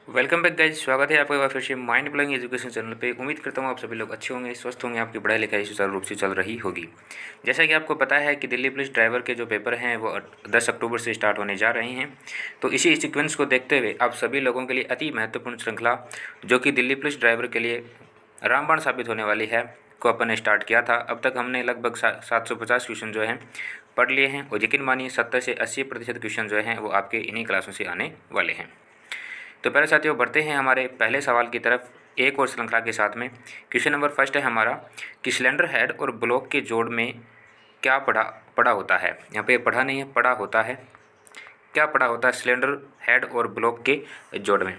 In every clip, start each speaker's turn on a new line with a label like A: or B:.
A: Welcome back guys, स्वागत है आपका एक बार फिर से माइंड ब्लोइंग एजुकेशन चैनल पे। उम्मीद करता हूँ आप सभी लोग अच्छे होंगे, स्वस्थ होंगे, आपकी पढ़ाई लिखाई सुचारू रूप से चल रही होगी। जैसा कि आपको पता है कि दिल्ली पुलिस ड्राइवर के जो पेपर हैं वो 10 अक्टूबर से स्टार्ट होने जा रहे हैं। तो इसी सीक्वेंस को देखते हुए आप सभी लोगों के लिए अति महत्वपूर्ण श्रृंखला जो कि दिल्ली पुलिस ड्राइवर के लिए रामबाण साबित होने वाली है को अपन ने स्टार्ट किया था। अब तक हमने लगभग 750 क्वेश्चन जो हैं पढ़ लिए हैं और यकीन मानिए 70 से 80% क्वेश्चन जो हैं वो आपके इन्हीं क्लासों से आने वाले हैं। तो पहले साथियों बढ़ते हैं हमारे पहले सवाल की तरफ एक और श्रृंखला के साथ में। क्वेश्चन नंबर फर्स्ट है हमारा कि सिलेंडर हेड और ब्लॉक के जोड़ में क्या पड़ा होता है। यहाँ पे पढ़ा नहीं है, पड़ा होता है। क्या पड़ा होता है सिलेंडर हेड और ब्लॉक के जोड़ में।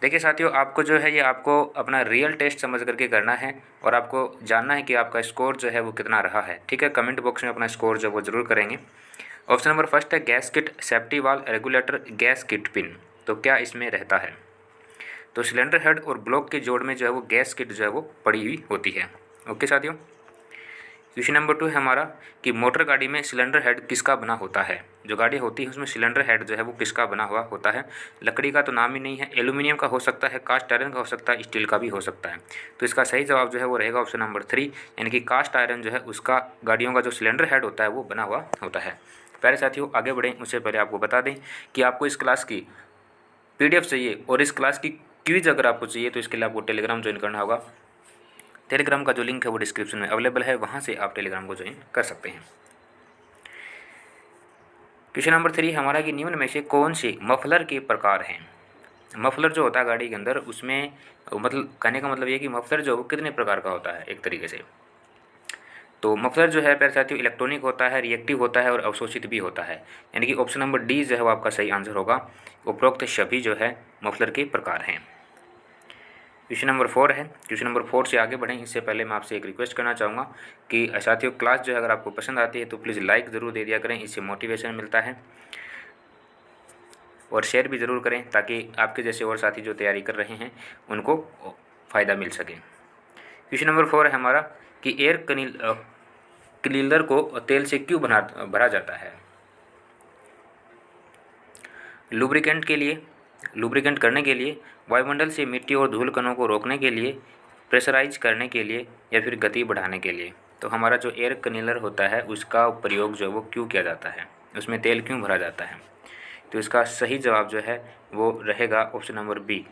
A: देखिए साथियों, आपको जो है ये आपको अपना रियल टेस्ट समझ करके करना है और आपको जानना है कि आपका स्कोर जो है वो कितना रहा है। ठीक है, कमेंट बॉक्स में अपना स्कोर जो वो ज़रूर करेंगे। ऑप्शन नंबर फर्स्ट है गैस किट, सेफ्टी वाल, रेगुलेटर, गैस किट पिन। तो क्या इसमें रहता है? तो सिलेंडर हेड और ब्लॉक के जोड़ में जो है वो गैस किट जो है वो पड़ी हुई होती है। ओके साथियों, क्वेश्चन नंबर 2 है हमारा कि मोटर गाड़ी में सिलेंडर हेड किसका बना होता है। जो गाड़ी होती है उसमें सिलेंडर हेड जो है वो किसका बना हुआ होता है। लकड़ी का तो नाम ही नहीं है, एल्यूमिनियम का हो सकता है, कास्ट आयरन का हो सकता है, स्टील का भी हो सकता है। तो इसका सही जवाब जो है वो रहेगा ऑप्शन नंबर 3, यानी कि कास्ट आयरन जो है उसका गाड़ियों का जो सिलेंडर हेड होता है वो बना हुआ होता है। प्यारे साथियों, आगे बढ़ें उससे पहले आपको बता दें कि आपको इस क्लास की PDF चाहिए और इस क्लास की क्विज अगर आपको चाहिए तो इसके लिए आपको टेलीग्राम ज्वाइन करना होगा। टेलीग्राम का जो लिंक है वो डिस्क्रिप्शन में अवेलेबल है, वहाँ से आप टेलीग्राम को ज्वाइन कर सकते हैं। क्वेश्चन नंबर 3 हमारा कि निम्न में से कौन से मफलर के प्रकार हैं। मफलर जो होता है गाड़ी के अंदर उसमें मतलब कहने का मतलब ये कि मफलर जो है वो कितने प्रकार का होता है एक तरीके से। तो मफलर जो है प्यारे साथियों इलेक्ट्रॉनिक होता है, रिएक्टिव होता है और अवशोषित भी होता है, यानी कि ऑप्शन नंबर डी जो है वो आपका सही आंसर होगा। उपरोक्त सभी जो है मफलर के प्रकार हैं। क्वेश्चन नंबर 4 है। क्वेश्चन नंबर 4 से आगे बढ़ें इससे पहले मैं आपसे एक रिक्वेस्ट करना चाहूँगा कि साथियों क्लास जो है अगर आपको पसंद आती है तो प्लीज़ लाइक ज़रूर दे दिया करें, इससे मोटिवेशन मिलता है। और शेयर भी ज़रूर करें ताकि आपके जैसे और साथी जो तैयारी कर रहे हैं उनको फ़ायदा मिल सके। क्वेश्चन नंबर 4 है हमारा कि एयर क्लीनर को तेल से क्यों भरा जाता है। लुब्रिकेंट करने के लिए, वायुमंडल से मिट्टी और धूल कणों को रोकने के लिए, प्रेशराइज करने के लिए या फिर गति बढ़ाने के लिए। तो हमारा जो एयर क्लीनर होता है उसका प्रयोग जो है वो क्यों किया जाता है, उसमें तेल क्यों भरा जाता है। तो इसका सही जवाब जो है वो रहेगा ऑप्शन नंबर बी,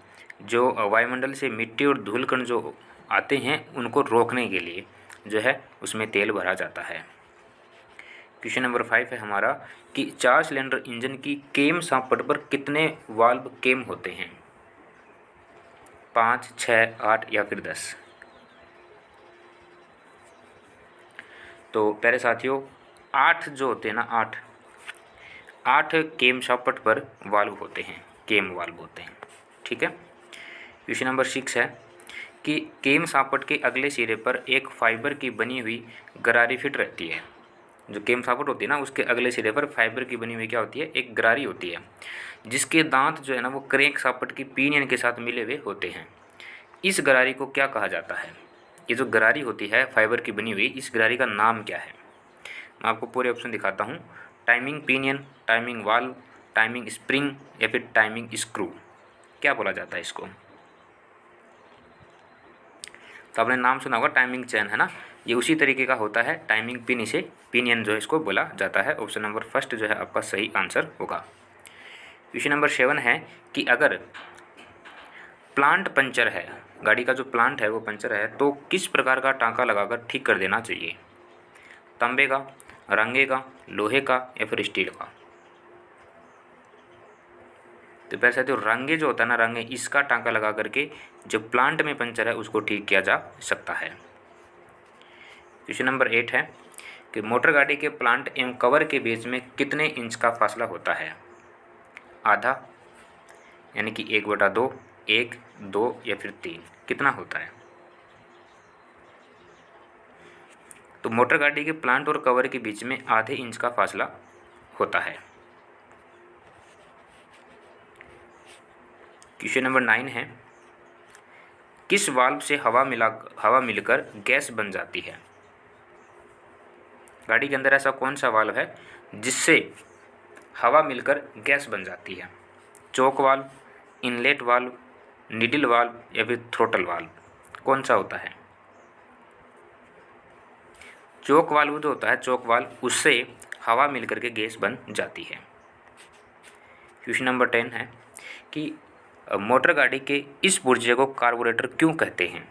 A: जो वायुमंडल से मिट्टी और धूल कण जो आते हैं उनको रोकने के लिए जो है उसमें तेल भरा जाता है। क्वेश्चन नंबर 5 है हमारा कि 4 सिलेंडर इंजन की केम सांपट पर कितने वाल्व केम होते हैं। 5, 6, 8 या फिर 10। तो प्यारे साथियों 8 जो होते हैं ना, 8 केम सांपट पर वाल्व होते हैं, केम वाल्व होते हैं। ठीक है। क्वेश्चन नंबर 6 है कि केम सांपट के अगले सिरे पर एक फाइबर की बनी हुई गरारी फिट रहती है। जो केम सांपट होती है ना उसके अगले सिरे पर फाइबर की बनी हुई क्या होती है, एक गरारी होती है, जिसके दांत जो है ना वो क्रैंक सांपट की पिनियन के साथ मिले हुए होते हैं। इस गरारी को क्या कहा जाता है। ये जो गरारी होती है फाइबर की बनी हुई, इस गरारी का नाम क्या है। मैं आपको पूरे ऑप्शन दिखाता हूँ। Timing pinion, timing valve, timing spring या फिर टाइमिंग स्क्रू। क्या बोला जाता है इसको। तो आपने नाम सुना होगा टाइमिंग चेन, है ना, ये उसी तरीके का होता है। टाइमिंग पिन, इसे पिनियन जो है इसको बोला जाता है। ऑप्शन नंबर फर्स्ट जो है आपका सही आंसर होगा। क्वेश्चन नंबर 7 है कि अगर प्लांट पंचर है, गाड़ी का जो प्लांट है वो पंचर है, तो किस प्रकार का टांका लगाकर ठीक कर देना चाहिए। तांबे का, रंगे का, लोहे का या फिर स्टील का। तो पैसे तो रंगे जो होता है ना, रंगे इसका टांका लगा करके जो प्लांट में पंचर है उसको ठीक किया जा सकता है। क्वेश्चन नंबर 8 है कि मोटर गाड़ी के प्लांट एवं कवर के बीच में कितने इंच का फासला होता है। आधा, यानी कि 1/2, 1, 2 या फिर 3, कितना होता है। तो मोटर गाड़ी के प्लांट और कवर के बीच में आधे इंच का फासला होता है। क्वेश्चन नंबर 9 है किस वाल्व से हवा मिलकर गैस बन जाती है। गाड़ी के अंदर ऐसा कौन सा वाल्व है जिससे हवा मिलकर गैस बन जाती है। Choke valve, inlet valve, needle valve या फिर थ्रोटल वाल्व, कौन सा होता है? चोक वाल्व जो होता है, चोक वाल्व, उससे हवा मिल करके गैस बन जाती है। क्वेश्चन नंबर 10 है कि मोटर गाड़ी के इस पुर्जे को कार्बोरेटर क्यों कहते हैं?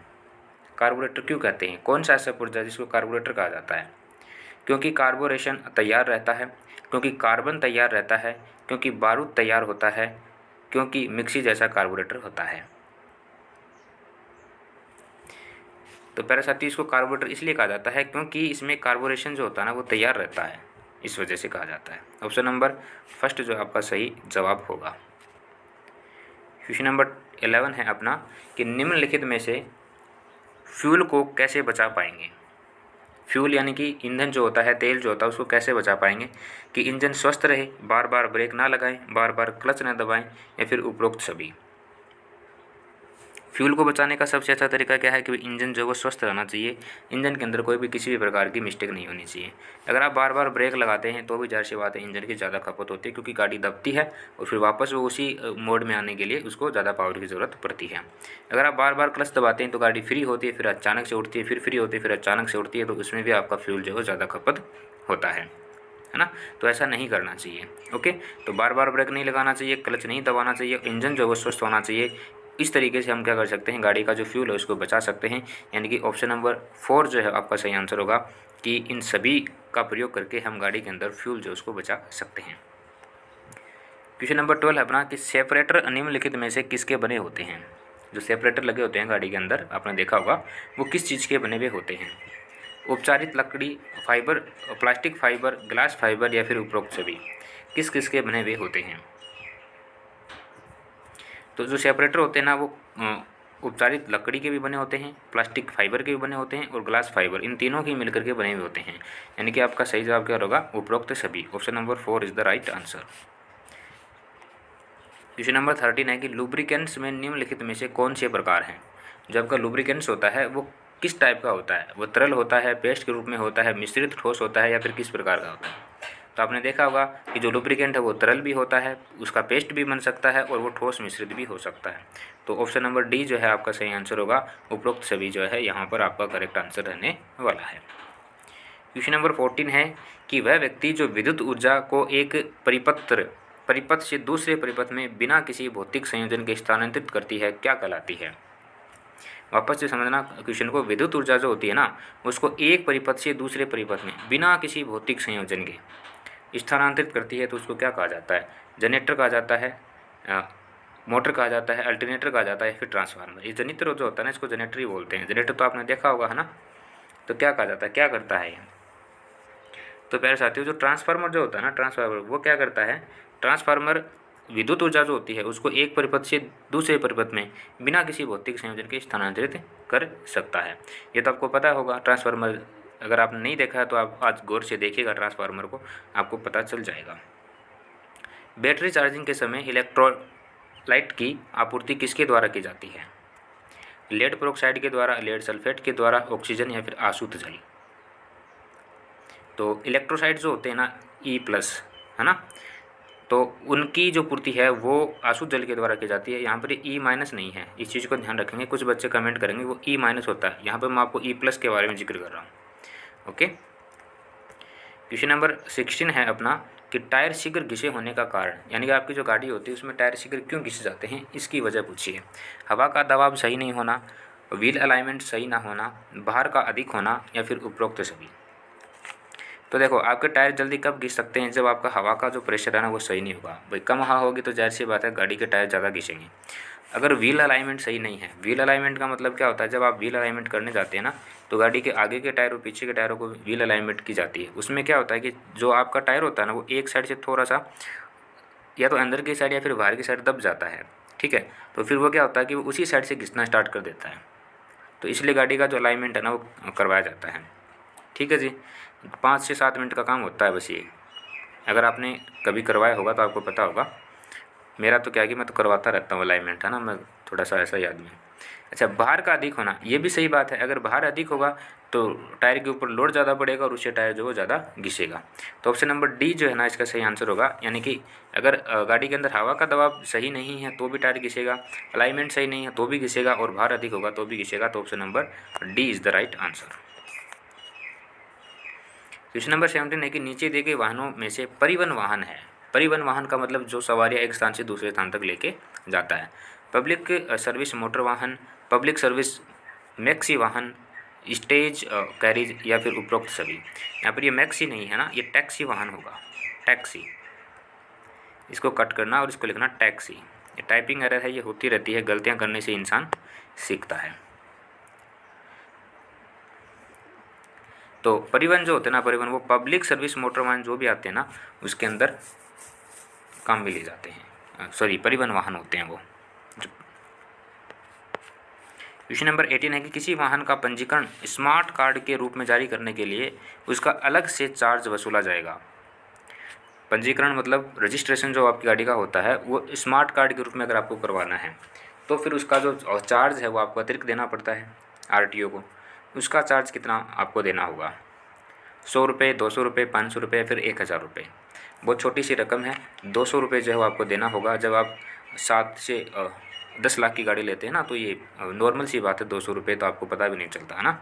A: कार्बोरेटर क्यों कहते हैं? कौन सा ऐसा पुर्जा जिसको कार्बोरेटर कहा जाता है? क्योंकि कार्बोरेशन तैयार रहता है, क्योंकि कार्बन तैयार रहता है, क्योंकि बारूद तैयार होता है, क्योंकि मिक्सी जैसा कार्बोरेटर होता है। तो प्यारे साथी, इसको कार्बोरेटर इसलिए कहा जाता है क्योंकि इसमें कार्बोरेशन जो होता है ना वो तैयार रहता है, इस वजह से कहा जाता है। ऑप्शन नंबर फर्स्ट जो आपका सही जवाब होगा। क्वेश्चन नंबर 11 है अपना कि निम्नलिखित में से फ्यूल को कैसे बचा पाएंगे? फ्यूल यानी कि ईंधन जो होता है, तेल जो होता है, उसको कैसे बचा पाएंगे कि इंजन स्वस्थ रहे, बार बार ब्रेक ना लगाएं, बार बार क्लच ना दबाएं, या फिर उपरोक्त सभी। फ्यूल को बचाने का सबसे अच्छा तरीका क्या है कि इंजन जो है वो स्वस्थ रहना चाहिए, इंजन के अंदर कोई भी किसी भी प्रकार की मिस्टेक नहीं होनी चाहिए। अगर आप बार बार ब्रेक लगाते हैं तो भी जाहिर सी बात है इंजन की ज़्यादा खपत होती है, क्योंकि गाड़ी दबती है और फिर वापस वो उसी मोड में आने के लिए उसको ज़्यादा पावर की ज़रूरत पड़ती है। अगर आप बार बार क्लच दबाते हैं तो गाड़ी फ्री होती है, फिर अचानक से उठती है, फिर फ्री होती है, फिर अचानक से उठती है, तो उसमें भी आपका फ्यूल जो है ज़्यादा खपत होता है ना। तो ऐसा नहीं करना चाहिए। ओके, तो बार बार ब्रेक नहीं लगाना चाहिए, क्लच नहीं दबाना चाहिए, इंजन जो है वो स्वस्थ होना चाहिए। इस तरीके से हम क्या कर सकते हैं, गाड़ी का जो फ्यूल है उसको बचा सकते हैं। यानी कि ऑप्शन नंबर 4 जो है आपका सही आंसर होगा कि इन सभी का प्रयोग करके हम गाड़ी के अंदर फ्यूल जो उसको बचा सकते हैं। क्वेश्चन नंबर 12 है अपना कि सेपरेटर निम्नलिखित में से किसके बने होते हैं? जो सेपरेटर लगे होते हैं गाड़ी के अंदर, आपने देखा होगा, वो किस चीज़ के बने हुए होते हैं? उपचारित लकड़ी, fibre, plastic fibre, glass fibre, या फिर उपरोक्त सभी। किस किस के बने हुए होते हैं? तो जो सेपरेटर होते हैं ना वो उपचारित लकड़ी के भी बने होते हैं, प्लास्टिक फाइबर के भी बने होते हैं और ग्लास फाइबर, इन तीनों के मिलकर के बने हुए होते हैं। यानी कि आपका सही जवाब क्या होगा? उपरोक्त सभी। Option number 4 is the right answer. Question number 13 है कि लुब्रिकेंट्स में निम्नलिखित में से कौन से प्रकार हैं? जो आपका लुब्रिकेंट्स होता है वो किस टाइप का होता है? वो तरल होता है, पेस्ट के रूप में होता है, मिश्रित ठोस होता है, या फिर किस प्रकार का होता है? तो आपने देखा होगा कि जो लुब्रिकेंट है वो तरल भी होता है, उसका पेस्ट भी बन सकता है, और वो ठोस मिश्रित भी हो सकता है। तो ऑप्शन नंबर डी जो है आपका सही आंसर होगा। उपरोक्त सभी जो है यहाँ पर आपका करेक्ट आंसर रहने वाला है। क्वेश्चन नंबर 14 है कि वह व्यक्ति जो विद्युत ऊर्जा को एक परिपथ से दूसरे परिपथ में बिना किसी भौतिक संयोजन के स्थानांतरित करती है, क्या कहलाती है? वापस से समझना क्वेश्चन को। विद्युत ऊर्जा जो होती है ना उसको एक परिपथ से दूसरे परिपथ में बिना किसी भौतिक संयोजन के स्थानांतरित करती है, तो उसको क्या कहा जाता है? जनरेटर कहा जाता है, मोटर कहा जाता है, अल्टरनेटर कहा जाता है, फिर ट्रांसफार्मर। ये जनरेटर जो होता है ना इसको जनरेटर ही बोलते हैं। जनरेटर तो आपने देखा होगा है ना। तो क्या कहा जाता है, क्या करता है ये? तो प्यारे साथियों, जो ट्रांसफार्मर जो होता है ना, ट्रांसफार्मर वो क्या करता है? ट्रांसफार्मर विद्युत ऊर्जा जो होती है उसको एक परिपथ से दूसरे परिपथ में बिना किसी भौतिक संयोजन के स्थानांतरित कर सकता है। ये तो आपको पता होगा। ट्रांसफार्मर अगर आपने नहीं देखा है तो आप आज गौर से देखिएगा ट्रांसफार्मर को, आपको पता चल जाएगा। बैटरी चार्जिंग के समय इलेक्ट्रोलाइट की आपूर्ति किसके द्वारा की जाती है? लेड पेरोक्साइड के द्वारा, लेड सल्फेट के द्वारा, ऑक्सीजन, या फिर आसुत जल। तो इलेक्ट्रोसाइड जो होते हैं ना E+ है ना, तो उनकी जो पूर्ति है वो आसुत जल के द्वारा की जाती है। यहाँ पर E- नहीं है, इस चीज़ को ध्यान रखेंगे। कुछ बच्चे कमेंट करेंगे वो E- होता है, यहाँ पर मैं आपको E+ के बारे में जिक्र कर रहा हूँ। ओके, क्वेश्चन नंबर 16 है अपना कि टायर शीघ्र घिसे होने का कारण, यानी कि आपकी जो गाड़ी होती है उसमें टायर शीघ्र क्यों घिसे जाते हैं, इसकी वजह पूछिए। हवा का दबाव सही नहीं होना, व्हील अलाइनमेंट सही ना होना, भार का अधिक होना, या फिर उपरोक्त सभी। तो देखो, आपके टायर जल्दी कब घिस सकते हैं? जब आपका हवा का जो प्रेशर है ना वो सही नहीं होगा। भाई कम हवा होगी तो जाहिर सी बात है गाड़ी के टायर ज़्यादा घिसेंगे। अगर व्हील अलाइनमेंट सही नहीं है, व्हील अलाइनमेंट का मतलब क्या होता है? जब आप व्हील अलाइनमेंट करने जाते हैं ना तो गाड़ी के आगे के टायर और पीछे के टायरों को व्हील अलाइनमेंट की जाती है। उसमें क्या होता है कि जो आपका टायर होता है ना वो एक साइड से थोड़ा सा या तो अंदर की साइड या फिर बाहर की साइड दब जाता है। ठीक है, तो फिर वो क्या होता है कि वो उसी साइड से घिसना स्टार्ट कर देता है। तो इसलिए गाड़ी का जो अलाइनमेंट है ना वो करवाया जाता है। ठीक है जी, 5 से 7 मिनट का काम होता है बस ये। अगर आपने कभी करवाया होगा तो आपको पता होगा। मेरा तो क्या है कि मैं तो करवाता रहता हूँ अलाइनमेंट, है ना, मैं थोड़ा सा ऐसा याद में। अच्छा, भार का अधिक होना, ये भी सही बात है। अगर भार अधिक होगा तो टायर के ऊपर लोड ज़्यादा पड़ेगा और उससे टायर जो वो ज़्यादा घिसेगा। तो ऑप्शन नंबर डी जो है ना इसका सही आंसर होगा। यानी कि अगर गाड़ी के अंदर हवा का दबाव सही नहीं है तो भी टायर घिसेगा, अलाइनमेंट सही नहीं है तो भी घिसेगा, और भार अधिक होगा तो भी घिसेगा। तो option number D is the right answer. Question number 17 है कि नीचे दिए गए वाहनों में से परिवहन वाहन है। परिवहन वाहन का मतलब जो सवारियाँ एक स्थान से दूसरे स्थान तक लेके जाता है। पब्लिक सर्विस मोटर वाहन, पब्लिक सर्विस मैक्सी वाहन, स्टेज कैरिज या फिर उपरोक्त सभी। यहाँ पर ये मैक्सी नहीं है ना, ये टैक्सी वाहन होगा, टैक्सी। इसको कट करना और इसको लिखना टैक्सी। ये टाइपिंग एरर है, ये होती रहती है, गलतियाँ करने से इंसान सीखता है। तो परिवहन जो होते हैं ना, परिवहन वो पब्लिक सर्विस मोटर वाहन जो भी आते हैं ना उसके अंदर काम में ले जाते हैं, सॉरी परिवहन वाहन होते हैं वो। क्वेश्चन नंबर 18 है कि किसी वाहन का पंजीकरण स्मार्ट कार्ड के रूप में जारी करने के लिए उसका अलग से चार्ज वसूला जाएगा। पंजीकरण मतलब रजिस्ट्रेशन जो आपकी गाड़ी का होता है वो स्मार्ट कार्ड के रूप में अगर आपको करवाना है तो फिर उसका जो चार्ज है वो आपको अतिरिक्त देना पड़ता है आरटीओ को। उसका चार्ज कितना आपको देना होगा? 100 रुपये, 200 रुपये, 500 रुपये, फिर 1000 रुपये। बहुत छोटी सी रकम है। 200 रुपये जो है वो आपको देना होगा। जब आप 7 से 10 लाख की गाड़ी लेते हैं ना तो ये नॉर्मल सी बात है, 200 रुपये तो आपको पता भी नहीं चलता है ना।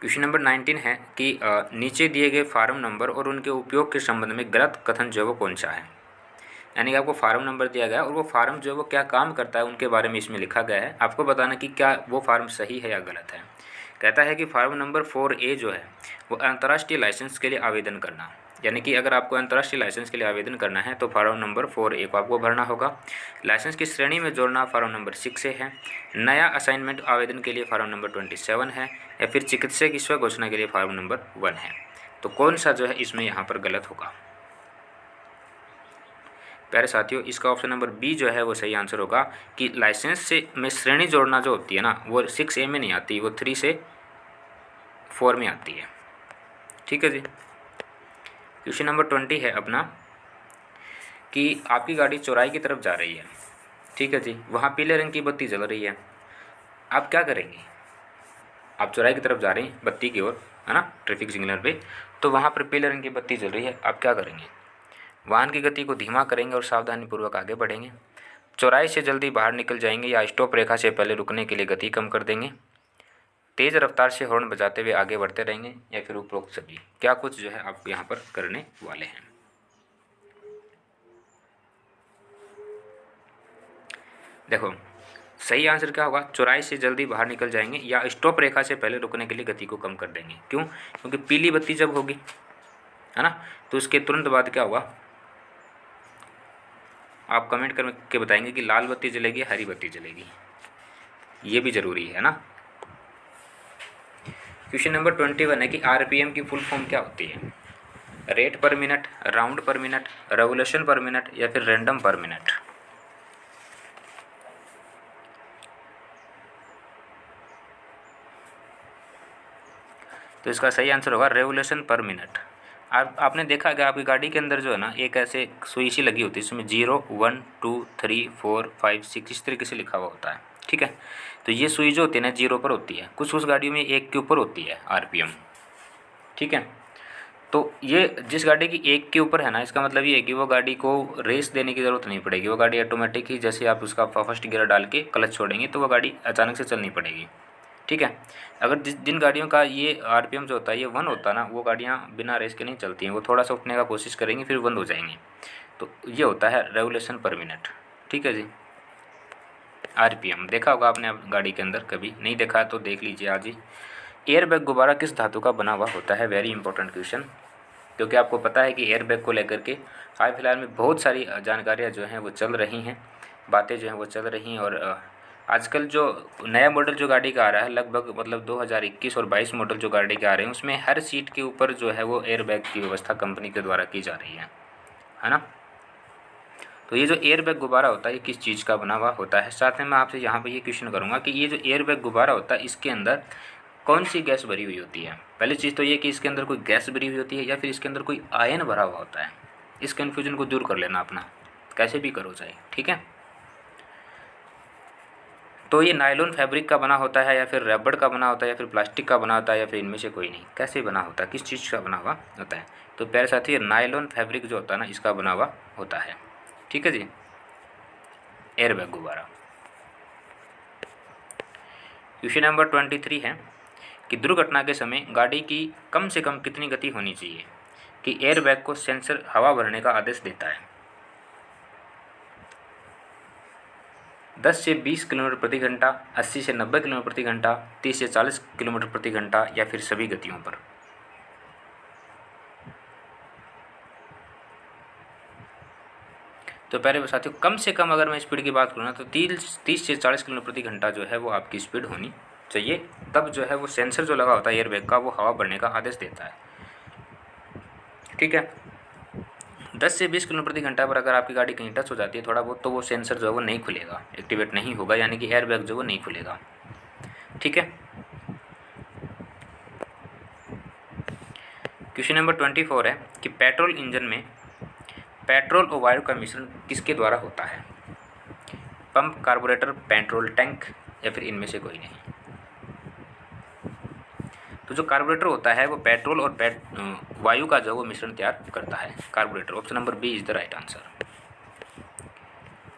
A: क्वेश्चन नंबर 19 है कि नीचे दिए गए फार्म नंबर और उनके उपयोग के संबंध में गलत कथन जो है वो कौन सा है। यानी कि आपको फार्म नंबर दिया गया है और वो फार्म जो है वो क्या काम करता है उनके बारे में इसमें लिखा गया है। आपको बताना कि क्या वो फार्म सही है या गलत है। कहता है कि फार्म नंबर 4A जो है वो अंतर्राष्ट्रीय लाइसेंस के लिए आवेदन करना। यानी कि अगर आपको अंतर्राष्ट्रीय लाइसेंस के लिए आवेदन करना है तो फार्म नंबर 4A को आपको भरना होगा। लाइसेंस की श्रेणी में जोड़ना फार्म नंबर 6A है। नया असाइनमेंट आवेदन के लिए फार्म नंबर 27 है, या फिर चिकित्सक की स्व घोषणा के लिए फार्म नंबर 1 है। तो कौन सा जो है इसमें यहाँ पर गलत होगा? प्यारे साथियों, इसका ऑप्शन नंबर बी जो है वो सही आंसर होगा कि लाइसेंस से में श्रेणी जोड़ना जो होती है ना वो 6A में नहीं आती, वो 3 से 4 में आती है। ठीक है जी। क्वेश्चन नंबर 20 है अपना कि आपकी गाड़ी चौराहे की तरफ जा रही है। ठीक है जी, वहाँ पीले रंग की बत्ती जल रही है। आप क्या करेंगे? आप चौराहे की तरफ जा रहे हैं बत्ती की ओर, है ना, ट्रैफिक सिग्नल पे, तो वहाँ पर पीले रंग की बत्ती जल रही है। आप क्या करेंगे? वाहन की गति को धीमा करेंगे और सावधानीपूर्वक आगे बढ़ेंगे, चौराहे से जल्दी बाहर निकल जाएंगे, या स्टॉप रेखा से पहले रुकने के लिए गति कम कर देंगे, तेज़ रफ्तार से हॉर्न बजाते हुए आगे बढ़ते रहेंगे, या फिर उपरोक्त सभी। क्या कुछ जो है आप यहाँ पर करने वाले हैं? देखो सही आंसर क्या होगा? चौराहे से जल्दी बाहर निकल जाएंगे या स्टॉप रेखा से पहले रुकने के लिए गति को कम कर देंगे। क्यों? क्योंकि पीली बत्ती जब होगी, है ना, तो उसके तुरंत बाद क्या होगा? आप कमेंट करके बताएंगे कि लाल बत्ती जलेगी, हरी बत्ती जलेगी। ये भी ज़रूरी है ना। क्वेश्चन नंबर 21 है कि आरपीएम की फुल फॉर्म क्या होती है? रेट पर मिनट, राउंड पर मिनट, रेवोल्यूशन पर मिनट, या फिर रैंडम पर मिनट। तो इसका सही आंसर होगा रेवोल्यूशन पर मिनट। आपने देखा कि आपकी गाड़ी के अंदर जो है ना एक ऐसे सुई सी लगी होती है, इसमें 0, 1, 2, 3, 4, 5, 6 इस तरीके से लिखा हुआ होता है। ठीक है, तो ये सुई जो होती है ना 0 पर होती है, कुछ उस गाड़ियों में 1 के ऊपर होती है आरपीएम। ठीक है, तो ये जिस गाड़ी की 1 के ऊपर है ना, इसका मतलब ये है कि वो गाड़ी को रेस देने की ज़रूरत नहीं पड़ेगी। वो गाड़ी ऑटोमेटिक ही जैसे आप उसका फर्स्ट गियर डाल के क्लच छोड़ेंगे तो वो गाड़ी अचानक से चलनी पड़ेगी। ठीक है, अगर जिन गाड़ियों का ये आरपीएम जो होता है ये 1 होता है ना, वो गाड़ियाँ बिना रेस के नहीं चलती हैं, वो थोड़ा सा उठने का कोशिश करेंगी फिर बंद हो जाएंगी। तो ये होता है रेवोल्यूशन पर मिनट। ठीक है जी, आरपीएम देखा होगा आपने गाड़ी के अंदर, कभी नहीं देखा तो देख लीजिए आज ही। एयरबैग गुब्बारा किस धातु का बना हुआ होता है? वेरी इंपॉर्टेंट क्वेश्चन, क्योंकि आपको पता है कि एयरबैग को लेकर के हाल फिलहाल में बहुत सारी जानकारियाँ जो हैं वो चल रही हैं, बातें जो हैं वो चल रही हैं। और आजकल जो नया मॉडल जो गाड़ी का आ रहा है लगभग मतलब 2021 और 22 मॉडल जो गाड़ी के आ रहे हैं उसमें हर सीट के ऊपर जो है वो एयरबैग की व्यवस्था कंपनी के द्वारा की जा रही है ना। तो ये जो एयरबैग गुब्बारा होता है ये किस चीज़ का बना हुआ होता है? साथ में मैं आपसे यहाँ पे ये क्वेश्चन करूँगा कि ये जो एयरबैग गुब्बारा होता है इसके अंदर कौन सी गैस भरी हुई होती है? पहली चीज़ तो ये कि इसके अंदर कोई गैस भरी हुई होती है या फिर इसके अंदर कोई आयन भरा हुआ होता है। इस कन्फ्यूजन को दूर कर लेना अपना, कैसे भी करो चाहे। ठीक है, तो ये नायलॉन फैब्रिक का बना होता है या फिर रबड़ का बना होता है या फिर प्लास्टिक का बना होता है या फिर इनमें से कोई नहीं। कैसे बना होता है, किस चीज़ का बना हुआ होता है? तो प्यारे साथी नायलॉन फैब्रिक जो होता है ना इसका बना हुआ होता है। ठीक है जी। एयरबैग गुब्बारा। क्वेश्चन नंबर 23 है कि दुर्घटना के समय गाड़ी की कम से कम कितनी गति होनी चाहिए कि एयरबैग को सेंसर हवा भरने का आदेश देता है? 10 से 20 किलोमीटर प्रति घंटा, 80 से 90 किलोमीटर प्रति घंटा, 30 से 40 किलोमीटर प्रति घंटा या फिर सभी गतियों पर? तो पहले साथियों कम से कम अगर मैं स्पीड की बात करूँ ना तो 30 से 40 किलोमीटर प्रति घंटा जो है वो आपकी स्पीड होनी चाहिए, तब जो है वो सेंसर जो लगा होता है एयरबैग का वो हवा भरने का आदेश देता है। ठीक है। 10 से 20 किलोमीटर प्रति घंटा पर अगर आपकी गाड़ी कहीं टच हो जाती है थोड़ा बहुत तो वो सेंसर जो है वो नहीं खुलेगा, एक्टिवेट नहीं होगा, यानी कि एयरबैग जो वो नहीं खुलेगा। ठीक है। क्वेश्चन नंबर 24 है कि पेट्रोल इंजन में पेट्रोल और वायु का मिश्रण किसके द्वारा होता है? पंप, कार्बोरेटर, पेट्रोल टैंक या फिर इनमें से कोई नहीं। तो जो कार्बोरेटर होता है वो पेट्रोल और वायु का जो वो मिश्रण तैयार करता है, carburettor. Option number B is the right answer.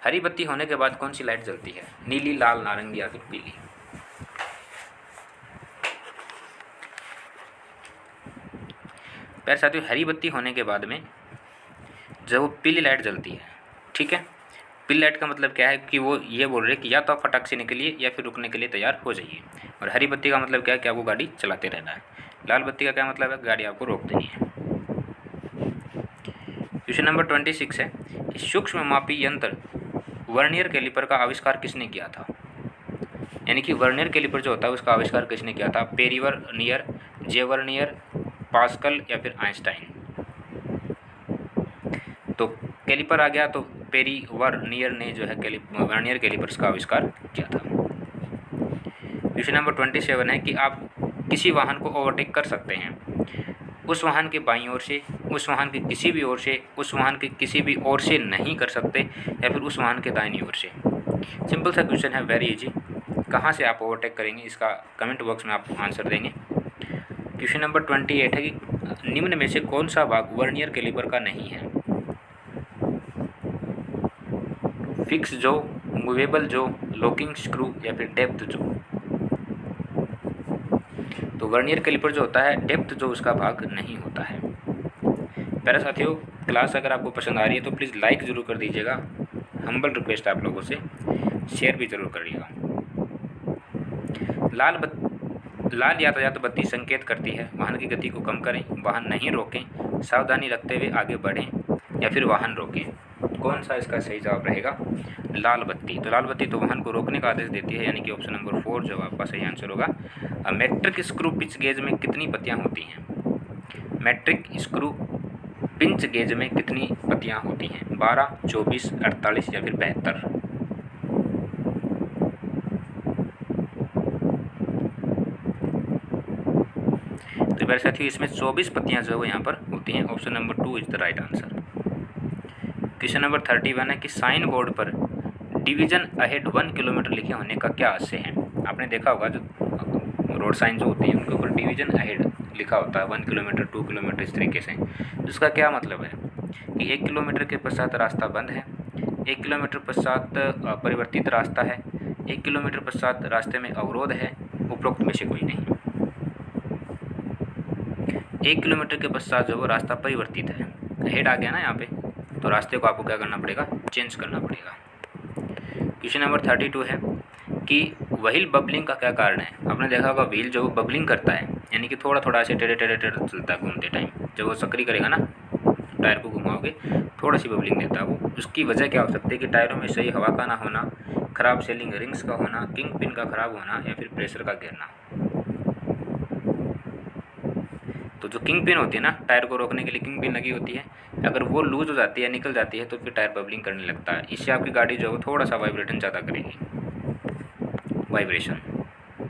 A: हरी बत्ती होने के बाद कौन सी लाइट जलती है? नीली, लाल, नारंगी या फिर पीली? प्यारे साथियों हरी बत्ती होने के बाद में जब वो पीली लाइट जलती है। ठीक है। पीली लाइट का मतलब क्या है कि वो ये बोल रहे हैं कि या तो आप फटाक से निकलिए या फिर रुकने के लिए तैयार हो जाइए। और हरी बत्ती का मतलब क्या है कि आपको गाड़ी चलाते रहना है। लाल बत्ती का क्या मतलब है? गाड़ी आपको रोक देनी है। क्वेश्चन नंबर 26 है कि सूक्ष्म मापी यंत्र वर्नियर कैलिपर का आविष्कार किसने किया था? यानी कि वर्नियर कैलिपर जो होता है उसका आविष्कार किसने किया था? पेरीवर्नियर, जेवर्नियर, पास्कल या फिर आइंस्टाइन? तो कैलिपर आ गया तो पेरीवर्नियर ने जो है वर्नियर कैलिपर्स का आविष्कार किया था। क्वेश्चन नंबर 27 है कि आप किसी वाहन को ओवरटेक कर सकते हैं उस वाहन के बाईं ओर से, उस वाहन के किसी भी ओर से, उस वाहन के किसी भी ओर से नहीं कर सकते या फिर उस वाहन के दाहिनी ओर से। सिंपल सा क्वेश्चन है, वेरी इजी। कहाँ से आप ओवरटेक करेंगे इसका कमेंट बॉक्स में आप आंसर देंगे। क्वेश्चन नंबर 28 है कि निम्न में से कौन सा भाग वर्नियर कैलिपर का नहीं है? फिक्स जो, मूवेबल जो, लॉकिंग स्क्रू या फिर डेप्थ जो? तो वर्नियर कैलिपर जो होता है डेप्थ जो उसका भाग नहीं होता है। प्यारे साथियों क्लास अगर आपको पसंद आ रही है तो प्लीज़ लाइक ज़रूर कर दीजिएगा, हम्बल रिक्वेस्ट आप लोगों से, शेयर भी ज़रूर करिएगा। लाल यातायात बत्ती संकेत करती है वाहन की गति को कम करें, वाहन नहीं रोकें, सावधानी रखते हुए आगे बढ़ें या फिर वाहन रोकें। कौन सा इसका सही जवाब रहेगा? लाल बत्ती। तो लाल बत्ती तो वाहन को रोकने का आदेश देती है, यानी कि ऑप्शन नंबर 4 जो आपका सही आंसर होगा। मैट्रिक स्क्रू पिच गेज में कितनी पत्तियां होती हैं? मैट्रिक स्क्रू पिंच गेज में कितनी पत्तियां होती हैं? 12, 24, 48 या फिर 72? तो मेरे साथियों इसमें 24 पत्तियां जो है यहाँ पर होती हैं। Option number 2 is the right answer. Question number 31 है कि साइन बोर्ड पर डिवीजन अहेड 1 किलोमीटर लिखे होने का क्या आशय है? आपने देखा होगा जो रोड साइन जो होती है उनके ऊपर डिवीजन अहेड लिखा होता है, 1 किलोमीटर, 2 किलोमीटर, इस तरीके से। जिसका क्या मतलब है कि 1 किलोमीटर के पश्चात रास्ता बंद है, 1 किलोमीटर पश्चात परिवर्तित रास्ता है, 1 किलोमीटर पश्चात रास्ते में अवरोध है, उपरोक्त में से कोई नहीं। 1 किलोमीटर के पश्चात जो वो रास्ता परिवर्तित है, हेड आ गया ना यहाँ पे, तो रास्ते को आपको क्या करना पड़ेगा? चेंज करना पड़ेगा। क्वेश्चन नंबर 32 है कि व्हील बबलिंग का क्या कारण है? आपने देखा होगा व्हील जो बबलिंग करता है, यानी कि थोड़ा थोड़ा ऐसे टेढ़े टेढ़े टेढ़े चलता है घूमते टाइम। जब वो सक्रिय करेगा ना, टायर को घुमाओगे थोड़ा सी बबलिंग देता है वो। उसकी वजह क्या हो सकती है कि टायरों में सही हवा का ना होना, खराब सेलिंग रिंग्स का होना, किंग पिन का खराब होना या फिर प्रेशर का गिरना। तो जो किंग पिन होती है ना, टायर को रोकने के लिए किंग पिन लगी होती है, अगर वो लूज हो जाती है, निकल जाती है, तो फिर टायर बबलिंग करने लगता है। इससे आपकी गाड़ी जो है थोड़ा सा वाइब्रेशन ज़्यादा करेगी, वाइब्रेशन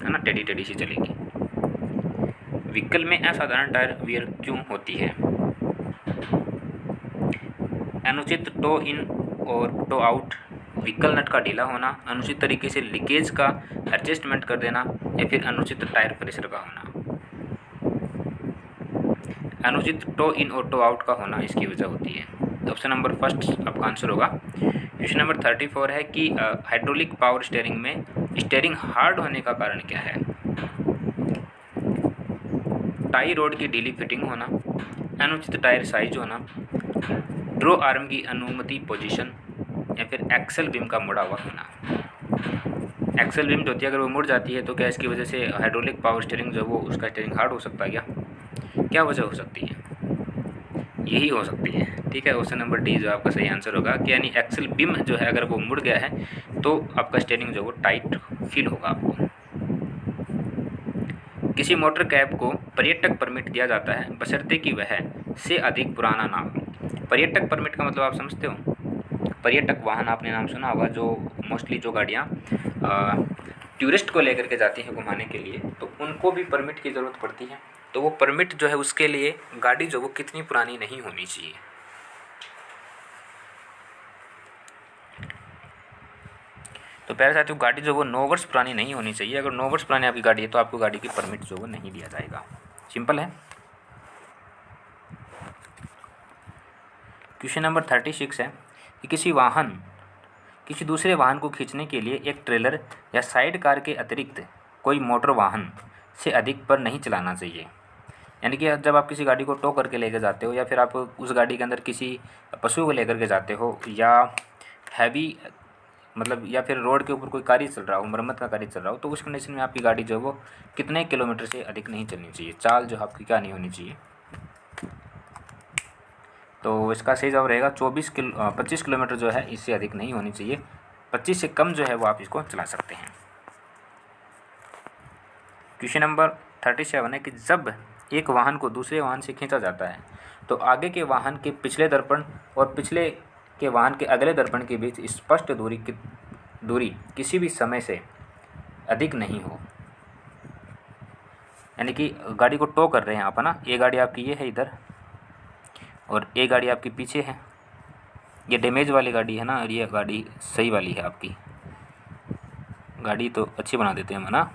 A: है ना, टेढ़ी टेढ़ी सी चलेगी। व्हीकल में असाधारण टायर वियर क्यों होती है? अनुचित टो इन और टो आउट, व्हीकल नट का ढीला होना, अनुचित तरीके से लीकेज का एडजस्टमेंट कर देना, या फिर अनुचित टायर प्रेशर का होना। अनुचित टो इन और टो आउट का होना इसकी वजह होती है। ऑप्शन नंबर फर्स्ट आपका आंसर होगा। क्वेश्चन नंबर 34 है कि हाइड्रोलिक पावर स्टीयरिंग में स्टीयरिंग हार्ड होने का कारण क्या है? टाई रोड की ढीली फिटिंग होना, अनुचित टायर साइज होना, ड्रो आर्म की अनुमति पोजीशन, या फिर एक्सल बीम का मुड़ा हुआ होना। एक्सल बीम जो होती है अगर वो मुड़ जाती है तो क्या इसकी वजह से हाइड्रोलिक पावर स्टीयरिंग जो वो उसका स्टीयरिंग हार्ड हो सकता है क्या वजह हो सकती है? यही हो सकती है। ठीक है, ऑप्शन नंबर डी जो आपका सही आंसर होगा कि यानी एक्सल बीम जो है अगर वो मुड़ गया है तो आपका स्टीयरिंग जो वो टाइट फील होगा आपको। किसी मोटर कैब को पर्यटक परमिट दिया जाता है बशर्ते कि वह से अधिक पुराना ना हो। पर्यटक परमिट का मतलब आप समझते हो? पर्यटक वाहन आपने नाम सुना होगा, जो मोस्टली जो गाड़ियाँ टूरिस्ट को लेकर के जाती हैं घुमाने के लिए, तो उनको भी परमिट की ज़रूरत पड़ती है। तो वो परमिट जो है उसके लिए गाड़ी जो वो कितनी पुरानी नहीं होनी चाहिए। तो प्यारे साथियों, गाड़ी जो वो 9 वर्ष पुरानी नहीं होनी चाहिए। अगर 9 वर्ष पुरानी आपकी गाड़ी है तो आपको गाड़ी की परमिट जो वो नहीं दिया जाएगा। सिंपल है। क्वेश्चन नंबर 36 है कि किसी दूसरे वाहन को खींचने के लिए एक ट्रेलर या साइड कार के अतिरिक्त कोई मोटर वाहन से अधिक पर नहीं चलाना चाहिए। यानी कि जब आप किसी गाड़ी को टो करके लेकर जाते हो, या फिर आप उस गाड़ी के अंदर किसी पशु को लेकर के जाते हो, या हैवी मतलब या फिर रोड के ऊपर कोई कार्य चल रहा हो, मरम्मत का कार्य चल रहा हो, तो उस कंडीशन में आपकी गाड़ी जो है वो कितने किलोमीटर से अधिक नहीं चलनी चाहिए। चाल जो आपकी क्या नहीं होनी चाहिए। तो इसका सही जवाब रहेगा 25 किलोमीटर जो है इससे अधिक नहीं होनी चाहिए। 25 से कम जो है वो आप इसको चला सकते हैं। क्वेश्चन नंबर 37 है कि जब एक वाहन को दूसरे वाहन से खींचा जाता है तो आगे के वाहन के पिछले दर्पण और पिछले के वाहन के अगले दर्पण के बीच स्पष्ट दूरी किसी भी समय से अधिक नहीं हो। यानी कि गाड़ी को टो कर रहे हैं आप, है ना, ये गाड़ी आपकी ये है इधर, और ये गाड़ी आपके पीछे है। ये डैमेज वाली गाड़ी है ना, और ये गाड़ी सही वाली है आपकी। गाड़ी तो अच्छी बना देते हैं, है ना।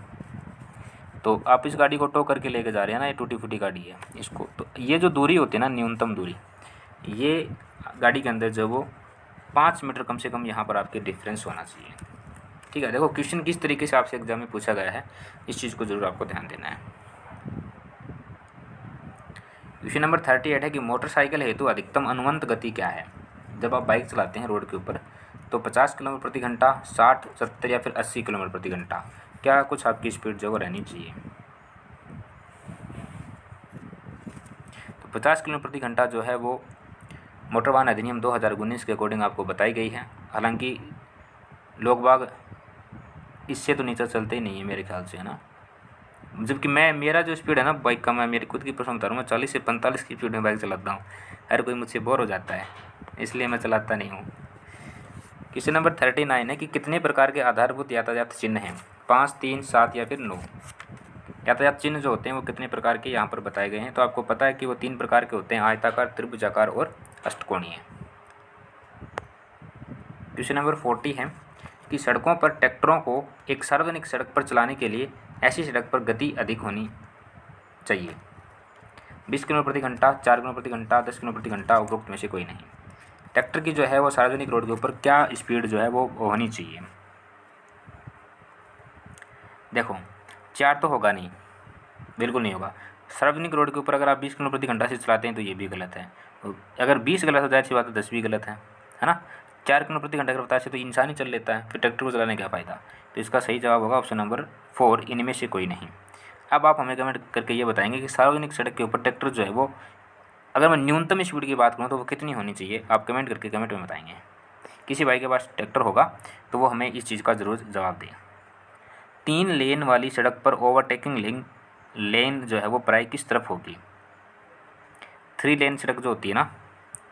A: तो आप इस गाड़ी को टो करके लेके जा रहे हैं ना, ये टूटी फूटी गाड़ी है इसको। तो ये जो दूरी होती है ना, न्यूनतम दूरी, ये गाड़ी के अंदर जो वो 5 मीटर कम से कम यहाँ पर आपके डिफरेंस होना चाहिए। ठीक है, देखो क्वेश्चन किस तरीके से आपसे एग्जाम में पूछा गया है, इस चीज़ को जरूर आपको ध्यान देना है। क्वेश्चन नंबर 38 है कि मोटरसाइकिल हेतु अधिकतम अनुमत गति क्या है? जब आप बाइक चलाते हैं रोड के ऊपर तो 50 किलोमीटर प्रति घंटा, 60, 70 या फिर 80 किलोमीटर प्रति घंटा, क्या कुछ आपकी स्पीड जो वो रहनी चाहिए? तो 50 किलोमीटर प्रति घंटा जो है वो मोटर वाहन अधिनियम 2019 के अकॉर्डिंग आपको बताई गई है। हालांकि लोग बाग इससे तो नीचे चलते ही नहीं है मेरे ख्याल से, है ना। जबकि मेरा जो स्पीड है ना बाइक का, मैं मेरी खुद की पर्सनल बता रहा हूँ, मैं 40 से 45 की स्पीड में बाइक चलाता हूँ। हर कोई मुझसे बोर हो जाता है, इसलिए मैं चलाता नहीं हूँ। क्वेश्चन नंबर 39 है कि कितने प्रकार के आधारभूत यातायात चिन्ह हैं? 5, 3, 7 या फिर 9। यातायात चिन्ह जो होते हैं वो कितने प्रकार के यहाँ पर बताए गए हैं? तो आपको पता है कि वो 3 प्रकार के होते हैं, आयताकार, त्रिभुजाकार और अष्टकोणीय। क्वेश्चन नंबर 40 है कि सड़कों पर ट्रैक्टरों को एक सार्वजनिक सड़क पर चलाने के लिए ऐसी सड़क पर गति अधिक होनी चाहिए। 20 किलोमीटर प्रति घंटा, 4 किलोमीटर प्रति घंटा, 10 किलोमीटर प्रति घंटा, उपरोक्त में से कोई नहीं। ट्रैक्टर की जो है वो सार्वजनिक रोड के ऊपर क्या स्पीड जो है वो होनी चाहिए? देखो 4 तो होगा नहीं, बिल्कुल नहीं होगा। सार्वजनिक रोड के ऊपर अगर आप 20 किलोमीटर प्रति घंटा से चलाते हैं तो ये भी गलत है। अगर 20 गलत हो जाए सी बात है, 10 भी गलत है ना। 4 किलोमीटर प्रति घंटा की रफ्तार से तो इंसान ही चल लेता है, फिर ट्रैक्टर को चलाने का फ़ायदा। तो इसका सही जवाब होगा ऑप्शन नंबर 4, इनमें से कोई नहीं। अब आप हमें कमेंट करके ये बताएंगे कि सार्वजनिक सड़क के ऊपर ट्रैक्टर जो है वो, अगर मैं न्यूनतम स्पीड की बात करूँ तो वो कितनी होनी चाहिए? आप कमेंट करके कमेंट में बताएंगे। किसी भाई के पास ट्रैक्टर होगा तो वो हमें इस चीज़ का ज़रूर जवाब दें। 3 लेन वाली सड़क पर ओवरटेकिंग लेन जो है वो प्राय किस तरफ होगी? 3 लेन सड़क जो होती है ना,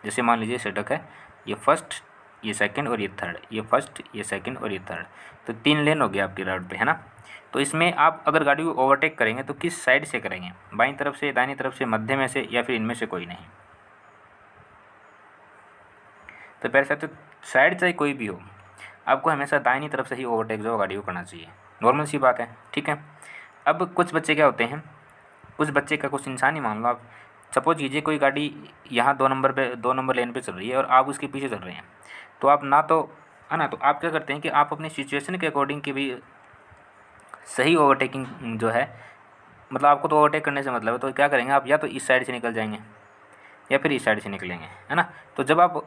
A: जैसे मान लीजिए सड़क है, ये फर्स्ट, ये सेकंड और ये थर्ड, ये फर्स्ट, ये सेकंड और ये थर्ड, तो 3 लेन हो गया आपकी रोड पे, है ना। तो इसमें आप अगर गाड़ी को ओवरटेक करेंगे तो किस साइड से करेंगे? बाईं तरफ से, दाहिनी तरफ से, मध्य में से, या फिर इनमें से कोई नहीं? तो पहले साथ तो साइड चाहे कोई भी हो, आपको हमेशा दाहिनी तरफ से ही ओवरटेक जो गाड़ी को करना चाहिए, नॉर्मल सी बात है, ठीक है। अब कुछ बच्चे क्या होते हैं, उस बच्चे का कुछ इंसान ही मान लो आप, सपोज कीजिए कोई गाड़ी यहाँ 2 नंबर लेन पे चल रही है और आप उसके पीछे चल रहे हैं, तो आप ना तो है ना, तो आप क्या करते हैं कि आप अपनी सिचुएशन के अकॉर्डिंग की भी सही ओवरटेकिंग जो है, मतलब आपको तो ओवरटेक करने से मतलब है, तो क्या करेंगे आप, या तो इस साइड से निकल जाएंगे या फिर इस साइड से निकलेंगे, है ना। तो जब आप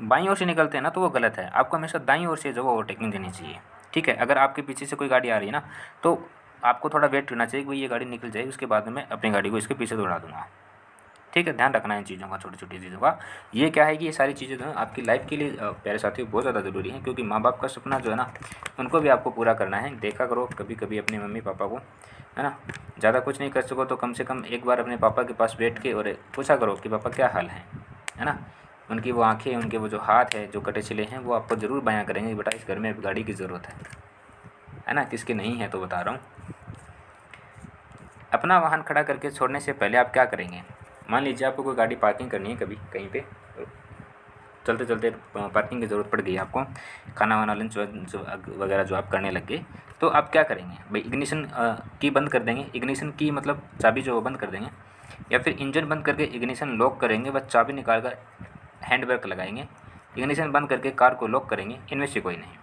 A: बाईं ओर से निकलते हैं ना तो वो गलत है, आपको हमेशा दाईं ओर से जो वो ओवरटेकिंग देनी चाहिए, ठीक है। अगर आपके पीछे से कोई गाड़ी आ रही है ना, तो आपको थोड़ा वेट करना चाहिए कि भाई ये गाड़ी निकल जाए, उसके बाद में मैं अपनी गाड़ी को इसके पीछे दौड़ा दूँगा, ठीक है। ध्यान रखना है इन चीज़ों का, छोटी छोटी चीज़ों का। ये क्या है कि ये सारी चीज़ें जो हैं आपकी लाइफ के लिए प्यारे साथियों बहुत ज़्यादा ज़रूरी हैं, क्योंकि माँ बाप का सपना जो है ना, उनको भी आपको पूरा करना है। देखा करो कभी कभी अपने मम्मी पापा को, है ना, ज़्यादा कुछ नहीं कर सको तो कम से कम एक बार अपने पापा के पास बैठ के और पूछा करो कि पापा क्या हाल है ना। उनकी वो आँखें, उनके वो जो हाथ है, जो कटे छिले हैं, वो आपको ज़रूर बयां करेंगे कि बेटा इस घर में अभी गाड़ी की ज़रूरत है ना, किसकी नहीं है, तो बता रहा हूँ। अपना वाहन खड़ा करके छोड़ने से पहले आप क्या करेंगे, मान लीजिए आपको कोई गाड़ी पार्किंग करनी है कभी कहीं पे, चलते चलते पार्किंग की ज़रूरत पड़ गई आपको, खाना वाना लंच वगैरह जो आप करने लग गए, तो आप क्या करेंगे भाई, इग्निशन की बंद कर देंगे। इग्निशन की मतलब चाबी जो वो बंद कर देंगे, या फिर इंजन बंद करके इग्निशन लॉक करेंगे, बस चाबी निकाल कर हैंड ब्रेक लगाएंगे, इग्निशन बंद करके कार को लॉक करेंगे, इनमें से कोई नहीं।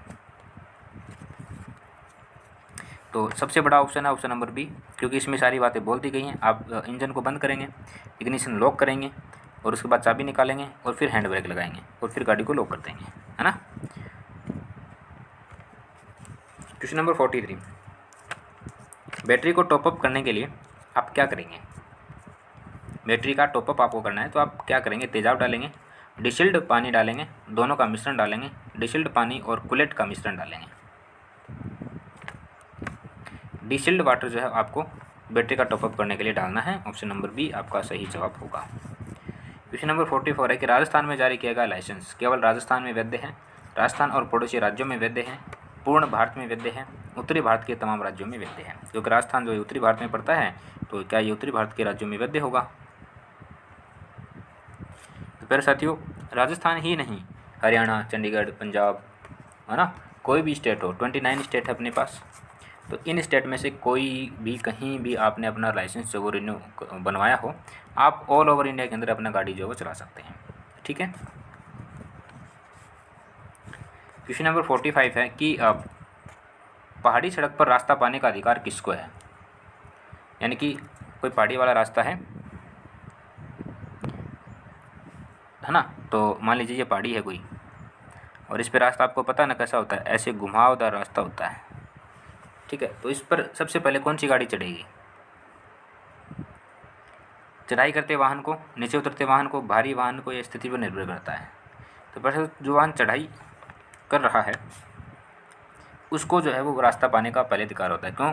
A: तो सबसे बड़ा ऑप्शन है ऑप्शन नंबर बी, क्योंकि इसमें सारी बातें बोल दी गई हैं। आप इंजन को बंद करेंगे, इग्निशन लॉक करेंगे और उसके बाद चाबी निकालेंगे और फिर हैंड ब्रेक लगाएंगे और फिर गाड़ी को लॉक कर देंगे, है ना। क्वेश्चन नंबर 43, बैटरी को टॉपअप करने के लिए आप क्या करेंगे। बैटरी का टॉपअप आपको करना है तो आप क्या करेंगे, तेजाब डालेंगे, डिस्टिल्ड पानी डालेंगे, दोनों का मिश्रण डालेंगे, डिस्टिल्ड पानी और कुलेट का मिश्रण डालेंगे। डिस्टिल्ड वाटर जो है आपको बैटरी का टॉपअप करने के लिए डालना है, ऑप्शन नंबर बी आपका सही जवाब होगा। क्वेश्चन नंबर 44 है कि राजस्थान में जारी किया गया लाइसेंस केवल राजस्थान में वैध है, राजस्थान और पड़ोसी राज्यों में वैध है, पूर्ण भारत में वैध है, उत्तरी भारत के तमाम राज्यों में वैध है। क्योंकि राजस्थान जो है उत्तरी भारत में पड़ता है, तो क्या ये उत्तरी भारत के राज्यों में वैध होगा। तो प्यारे साथियों, राजस्थान ही नहीं, हरियाणा, चंडीगढ़, पंजाब, है ना, कोई भी स्टेट हो, 29 स्टेट है अपने पास, तो इन स्टेट में से कोई भी कहीं भी आपने अपना लाइसेंस जो वो रिन्यू बनवाया हो, आप ऑल ओवर इंडिया के अंदर अपना गाड़ी जो है वो चला सकते हैं, ठीक है। क्वेश्चन नंबर 45 है कि पहाड़ी सड़क पर रास्ता पाने का अधिकार किसको है। यानी कि कोई पहाड़ी वाला रास्ता है ना, तो मान लीजिए ये पहाड़ी है कोई, और इस पर रास्ता आपको पता है ना कैसा होता है, ऐसे घुमावदार रास्ता होता है, ठीक है। तो इस पर सबसे पहले कौन सी गाड़ी चढ़ेगी, चढ़ाई करते वाहन को, नीचे उतरते वाहन को, भारी वाहन को, या स्थिति पर निर्भर करता है। तो पर जो वाहन चढ़ाई कर रहा है उसको जो है वो रास्ता पाने का पहले अधिकार होता है। क्यों,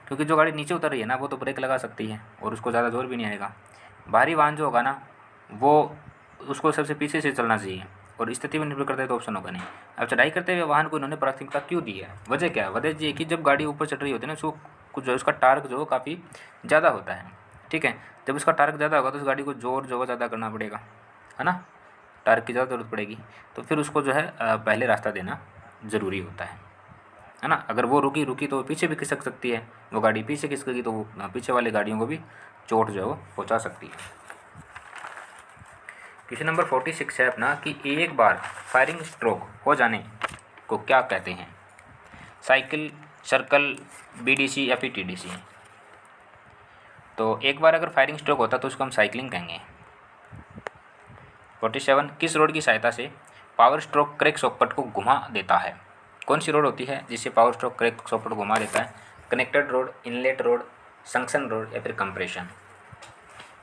A: क्योंकि जो गाड़ी नीचे उतर रही है ना वो तो ब्रेक लगा सकती है और उसको ज़्यादा जोर भी नहीं आएगा। भारी वाहन जो होगा ना वो उसको सबसे पीछे से चलना चाहिए और स्थिति में निर्भर करता है तो ऑप्शन होगा नहीं। अब चढ़ाई करते हुए वाहन को इन्होंने प्राथमिकता क्यों दी है, वजह क्या है, वजह ये कि जब गाड़ी ऊपर चढ़ रही होती है ना, उसको कुछ जो उसका टार्क जो काफ़ी ज़्यादा होता है, ठीक है। जब उसका टार्क ज़्यादा होगा तो उस गाड़ी को जोर जो है ज़्यादा करना पड़ेगा, है ना, टार्क की ज़्यादा जरूरत पड़ेगी, तो फिर उसको जो है पहले रास्ता देना ज़रूरी होता है ना। अगर वो रुकी तो पीछे भी खिसक सकती है, वो गाड़ी पीछे खिसकेगी तो वो पीछे वाली गाड़ियों को भी चोट जो है वो पहुँचा सकती है। क्वेश्चन नंबर 46 है अपना कि एक बार फायरिंग स्ट्रोक हो जाने को क्या कहते हैं, साइकिल, सर्कल, बीडीसी या फिर टीडीसी। तो एक बार अगर फायरिंग स्ट्रोक होता तो उसको हम साइकिलिंग कहेंगे। 47, किस रोड की सहायता से पावर स्ट्रोक क्रैंक शॉकपट को घुमा देता है। कौन सी रोड होती है जिससे पावर स्ट्रोक क्रैंक शॉकपट को घुमा देता है, connected road, inlet road, junction road या फिर कंप्रेशन।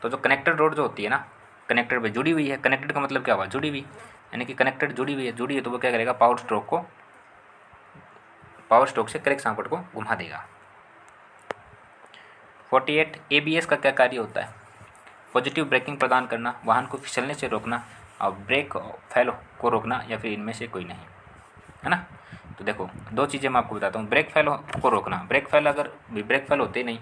A: तो जो कनेक्टेड रोड जो होती है ना, कनेक्टेड पे जुड़ी हुई है, कनेक्टेड का मतलब क्या हुआ, जुड़ी हुई, यानी कि कनेक्टेड जुड़ी हुई है तो वो क्या करेगा, पावर स्ट्रोक से क्रैंक शॉकपट को घुमा देगा। 48, एबीएस का क्या कार्य होता है, पॉजिटिव ब्रेकिंग प्रदान करना, वाहन को फिसलने से रोकना और ब्रेक फेल को रोकना या फिर इनमें से कोई नहीं, है ना। तो देखो दो चीज़ें मैं आपको बताता हूँ, ब्रेक फेल को रोकना, ब्रेक फेल अगर ब्रेक फेल होते ही नहीं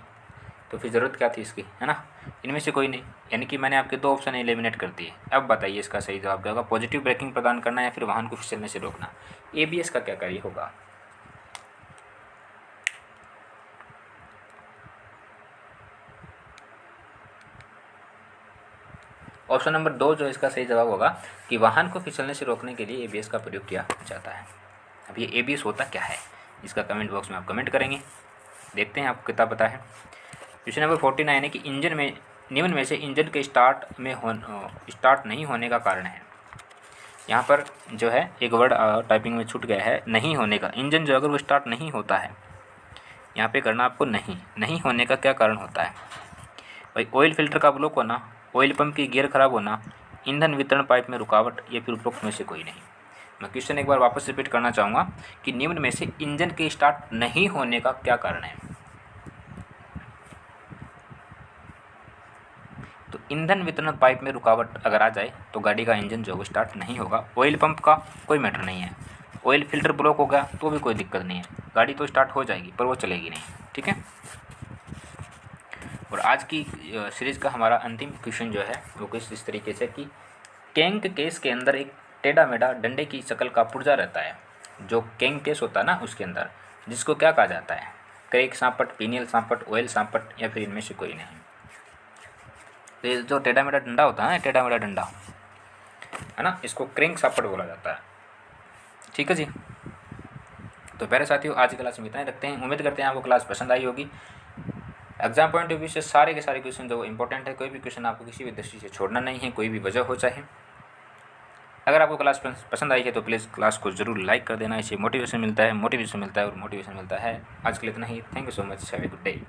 A: तो फिर ज़रूरत क्या थी इसकी, है ना। इनमें से कोई नहीं, यानी कि मैंने आपके 2 ऑप्शन एलिमिनेट कर दिए। अब बताइए इसका सही जवाब क्या होगा, पॉजिटिव ब्रेकिंग प्रदान करना या फिर वाहन को फिसलने से रोकना। ABS का क्या कार्य होगा। ऑप्शन नंबर 2 जो इसका सही जवाब होगा कि वाहन को फिसलने से रोकने के लिए ABS का प्रयोग किया जाता है। अब ये ABS होता क्या है, इसका कमेंट बॉक्स में आप कमेंट करेंगे, देखते हैं आपको कितना पता है। क्वेश्चन नंबर 49 है कि इंजन में निम्न में से इंजन के स्टार्ट नहीं होने का कारण है। यहाँ पर जो है एक वर्ड टाइपिंग में छूट गया है, नहीं होने का। इंजन जो अगर वो स्टार्ट नहीं होता है, यहाँ पे करना आपको नहीं होने का क्या कारण होता है भाई। ऑयल फिल्टर का ब्लॉक होना, ऑयल पंप की गियर खराब होना, ईंधन वितरण पाइप में रुकावट या फिर उपरोक्त में से कोई नहीं। मैं क्वेश्चन एक बार वापस रिपीट करना चाहूँगा कि निम्न में से इंजन के स्टार्ट नहीं होने का क्या कारण है। तो ईंधन वितरण पाइप में रुकावट अगर आ जाए तो गाड़ी का इंजन जो है स्टार्ट नहीं होगा। ऑयल पंप का कोई मैटर नहीं है, ऑयल फिल्टर ब्लॉक हो गया तो भी कोई दिक्कत नहीं है, गाड़ी तो स्टार्ट हो जाएगी पर वो चलेगी नहीं, ठीक है। और आज की सीरीज़ का हमारा अंतिम क्वेश्चन जो है वो कुछ इस तरीके से कि कैंक केस के अंदर एक टेढ़ा मेढ़ा डंडे की शक्ल का पुर्जा रहता है। जो कैंक केस होता है ना उसके अंदर, जिसको क्या कहा जाता है, क्रैंक सांपट, पिनियल सांपट, ऑयल सांपट या फिर इनमें से कोई नहीं। तो ये जो टेढ़ा मेढ़ा डंडा होता है ना, टेढ़ा मेढ़ा डंडा है ना, इसको क्रैंक सांपट बोला जाता है, ठीक है जी। तो प्यारे साथियों आज की क्लास में इतना ही रखते हैं। उम्मीद करते हैं आपको क्लास पसंद आई होगी। एग्जाम पॉइंट ऑफ व्यू से सारे के सारे क्वेश्चन जो इंपॉर्टेंट है, कोई भी क्वेश्चन आपको किसी भी दृष्टि से छोड़ना नहीं है, कोई भी वजह हो चाहे। अगर आपको क्लास पसंद आई है तो प्लीज़ क्लास को ज़रूर लाइक कर देना, इससे मोटिवेशन मिलता है और मोटिवेशन मिलता है। आज के लिए इतना ही। Thank you so much, have a good day.